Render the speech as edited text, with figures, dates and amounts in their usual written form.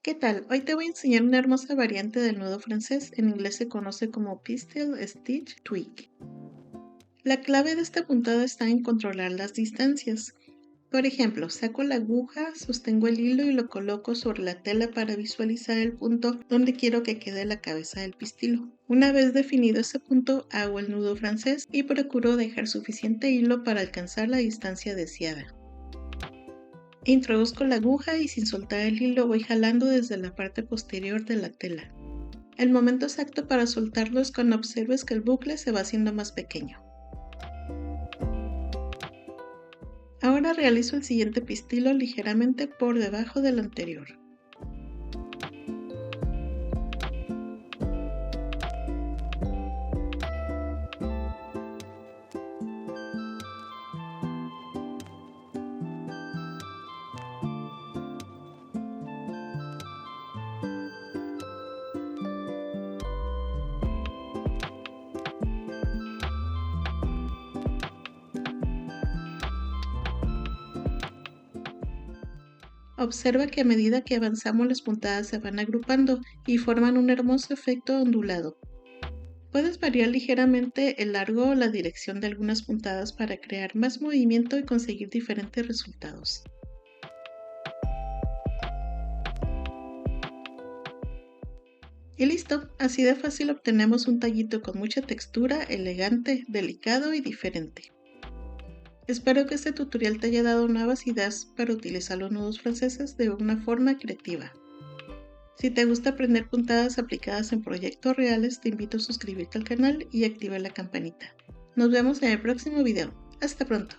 ¿Qué tal? Hoy te voy a enseñar una hermosa variante del nudo francés, en inglés se conoce como Pistil Stitch Twig. La clave de esta puntada está en controlar las distancias. Por ejemplo, saco la aguja, sostengo el hilo y lo coloco sobre la tela para visualizar el punto donde quiero que quede la cabeza del pistilo. Una vez definido ese punto, hago el nudo francés y procuro dejar suficiente hilo para alcanzar la distancia deseada. Introduzco la aguja y sin soltar el hilo voy jalando desde la parte posterior de la tela. El momento exacto para soltarlo es cuando observes que el bucle se va haciendo más pequeño. Ahora realizo el siguiente pistilo ligeramente por debajo del anterior. Observa que a medida que avanzamos las puntadas se van agrupando y forman un hermoso efecto ondulado. Puedes variar ligeramente el largo o la dirección de algunas puntadas para crear más movimiento y conseguir diferentes resultados. Y listo, así de fácil obtenemos un tallito con mucha textura, elegante, delicado y diferente. Espero que este tutorial te haya dado nuevas ideas para utilizar los nudos franceses de una forma creativa. Si te gusta aprender puntadas aplicadas en proyectos reales, te invito a suscribirte al canal y activar la campanita. Nos vemos en el próximo video. Hasta pronto.